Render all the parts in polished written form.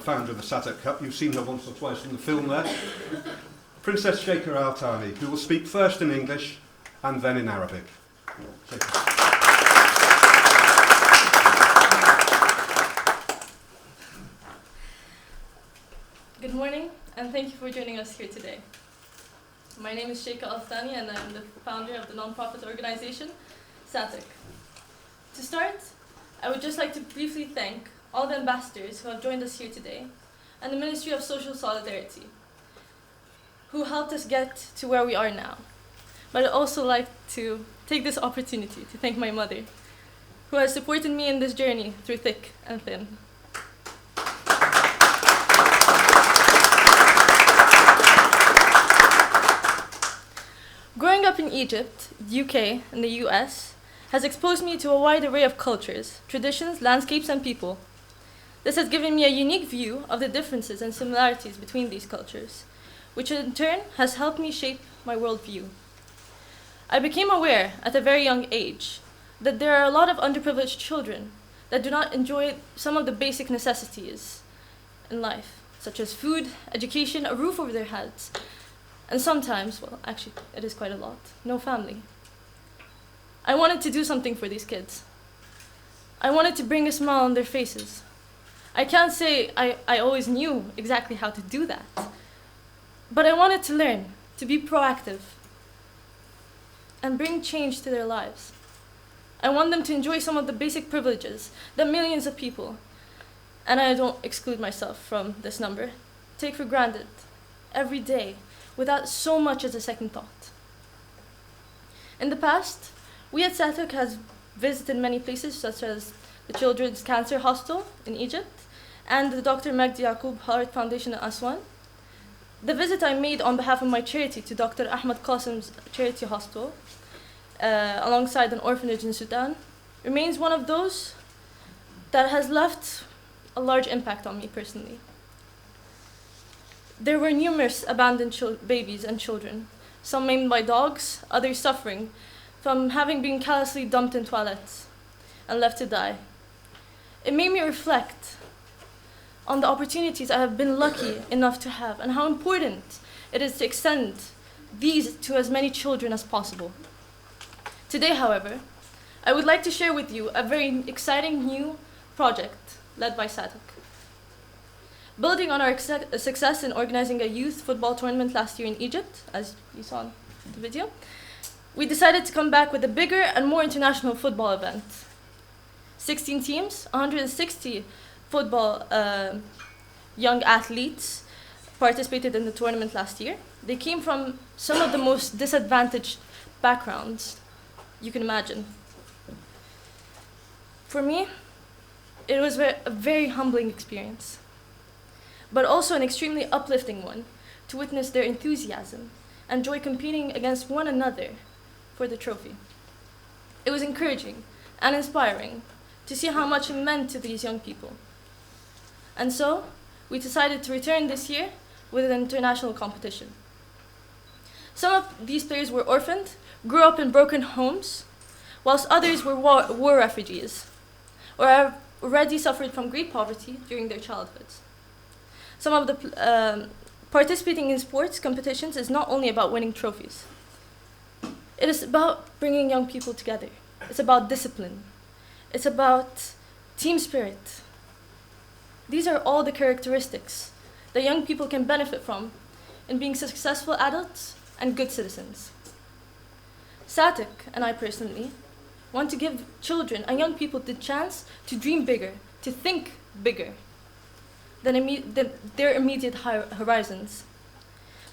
founder of the Satuc Cup. You've seen her once or twice in the film there. Princess Sheikha Al Thani, who will speak first in English and then in Arabic. Good morning, and thank you for joining us here today. My name is Sheikha Al Thani, and I'm the founder of the non-profit organization, Satuc. To start, I would just like to briefly thank all the ambassadors who have joined us here today, and the Ministry of Social Solidarity, who helped us get to where we are now. But I'd also like to take this opportunity to thank my mother, who has supported me in this journey through thick and thin. Growing up in Egypt, UK, and the US has exposed me to a wide array of cultures, traditions, landscapes, and people. This has given me a unique view of the differences and similarities between these cultures, which in turn has helped me shape my worldview. I became aware at a very young age that there are a lot of underprivileged children that do not enjoy some of the basic necessities in life, such as food, education, a roof over their heads, and sometimes, well, actually, it is quite a lot, no family. I wanted to do something for these kids. I wanted to bring a smile on their faces. I can't say I always knew exactly how to do that, but I wanted to learn, to be proactive, and bring change to their lives. I want them to enjoy some of the basic privileges that millions of people, and I don't exclude myself from this number, take for granted every day without so much as a second thought. In the past, we at Satuc has visited many places such as the Children's Cancer Hospital in Egypt and the Dr. Magdi Yaqub Heart Foundation in Aswan. The visit I made on behalf of my charity to Dr. Ahmed Qasim's charity hospital alongside an orphanage in Sudan remains one of those that has left a large impact on me personally. There were numerous abandoned babies and children, some maimed by dogs, others suffering from having been callously dumped in toilets and left to die. It made me reflect on the opportunities I have been lucky enough to have and how important it is to extend these to as many children as possible. Today, however, I would like to share with you a very exciting new project led by Satuc. Building on our success in organizing a youth football tournament last year in Egypt, as you saw in the video, we decided to come back with a bigger and more international football event. 16 teams, 160 football young athletes participated in the tournament last year. They came from some of the most disadvantaged backgrounds you can imagine. For me, it was a very humbling experience, but also an extremely uplifting one to witness their enthusiasm and joy competing against one another for the trophy. It was encouraging and inspiring to see how much it meant to these young people. And so, we decided to return this year with an international competition. Some of these players were orphaned, grew up in broken homes, whilst others were war refugees, or have already suffered from great poverty during their childhoods. Some of the participating in sports competitions is not only about winning trophies. It is about bringing young people together. It's about discipline. It's about team spirit. These are all the characteristics that young people can benefit from in being successful adults and good citizens. Satuc and I personally want to give children and young people the chance to dream bigger, to think bigger than their immediate horizons,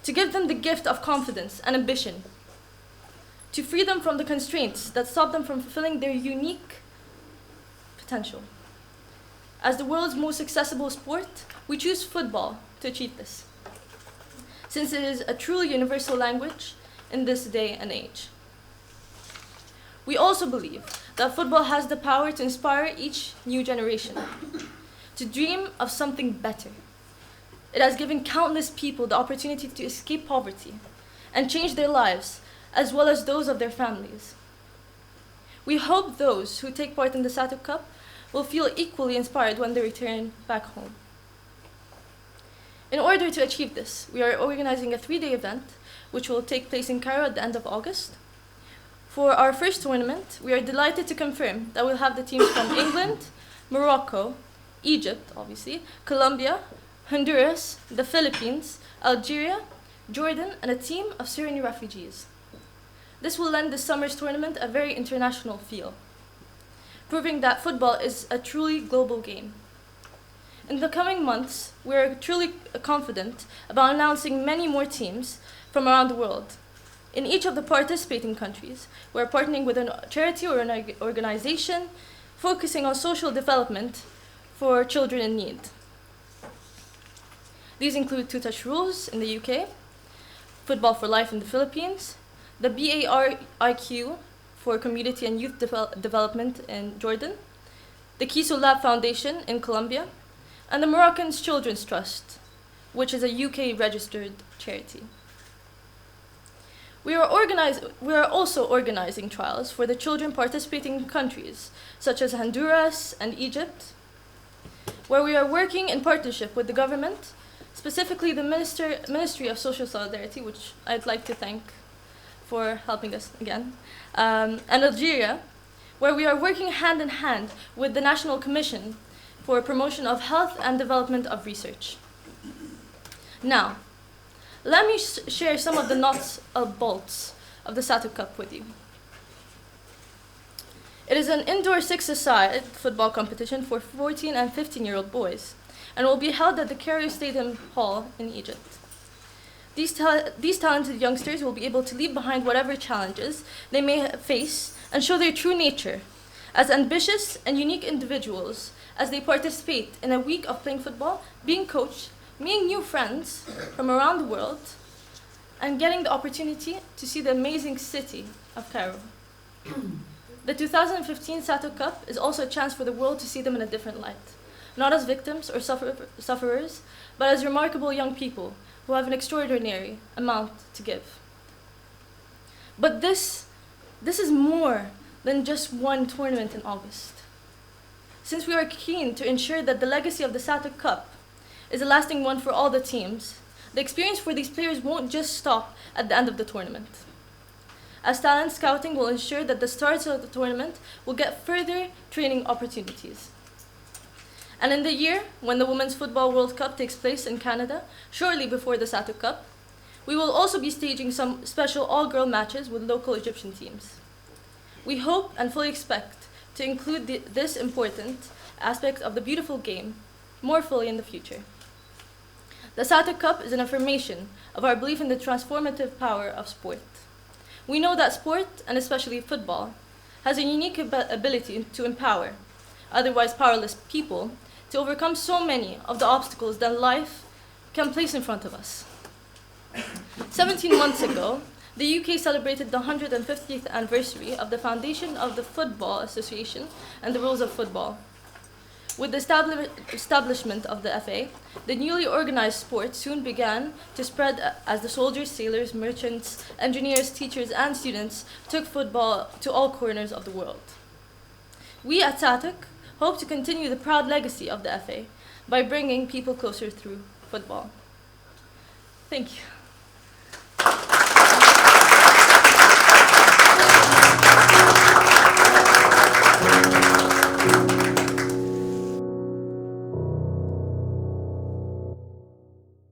to give them the gift of confidence and ambition, to free them from the constraints that stop them from fulfilling their unique potential. As the world's most accessible sport, we choose football to achieve this, since it is a truly universal language in this day and age. We also believe that football has the power to inspire each new generation to dream of something better. It has given countless people the opportunity to escape poverty and change their lives, as well as those of their families. We hope those who take part in the Satuc Cup will feel equally inspired when they return back home. In order to achieve this, we are organizing a 3-day event which will take place in Cairo at the end of August. For our first tournament, we are delighted to confirm that we'll have the teams from England, Morocco, Egypt, obviously, Colombia, Honduras, the Philippines, Algeria, Jordan, and a team of Syrian refugees. This will lend this summer's tournament a very international feel, proving that football is a truly global game. In the coming months, we are truly confident about announcing many more teams from around the world. In each of the participating countries, we are partnering with a charity or an organization focusing on social development for children in need. These include Two Touch Rules in the UK, Football for Life in the Philippines, the BARIQ for Community and Youth Development in Jordan, the Kiso Lab Foundation in Colombia, and the Moroccan Children's Trust, which is a UK-registered charity. We are also organizing trials for the children participating countries, such as Honduras and Egypt, where we are working in partnership with the government, specifically the Ministry of Social Solidarity, which I'd like to thank for helping us again, and Algeria, where we are working hand in hand with the National Commission for Promotion of Health and Development of Research. Now, let me share some of the nuts and bolts of the Satuc Cup with you. It is an indoor 6-a-side football competition for 14 and 15-year-old boys, and will be held at the Cairo Stadium Hall in Egypt. These talented youngsters will be able to leave behind whatever challenges they may face and show their true nature as ambitious and unique individuals as they participate in a week of playing football, being coached, meeting new friends from around the world, and getting the opportunity to see the amazing city of Cairo. The 2015 Satuc Cup is also a chance for the world to see them in a different light, not as victims or sufferers, but as remarkable young people who have an extraordinary amount to give. But this is more than just one tournament in August. Since we are keen to ensure that the legacy of the Satuc Cup is a lasting one for all the teams, the experience for these players won't just stop at the end of the tournament. As talent scouting will ensure that the stars of the tournament will get further training opportunities. And in the year when the Women's Football World Cup takes place in Canada, shortly before the Satuc Cup, we will also be staging some special all-girl matches with local Egyptian teams. We hope and fully expect to include this important aspect of the beautiful game more fully in the future. The Satuc Cup is an affirmation of our belief in the transformative power of sport. We know that sport, and especially football, has a unique ability to empower otherwise powerless people to overcome so many of the obstacles that life can place in front of us. 17 months ago, the UK celebrated the 150th anniversary of the foundation of the Football Association and the rules of football. With the establishment of the FA, the newly organized sport soon began to spread as the soldiers, sailors, merchants, engineers, teachers, and students took football to all corners of the world. We at Satuc hope to continue the proud legacy of the FA by bringing people closer through football. Thank you.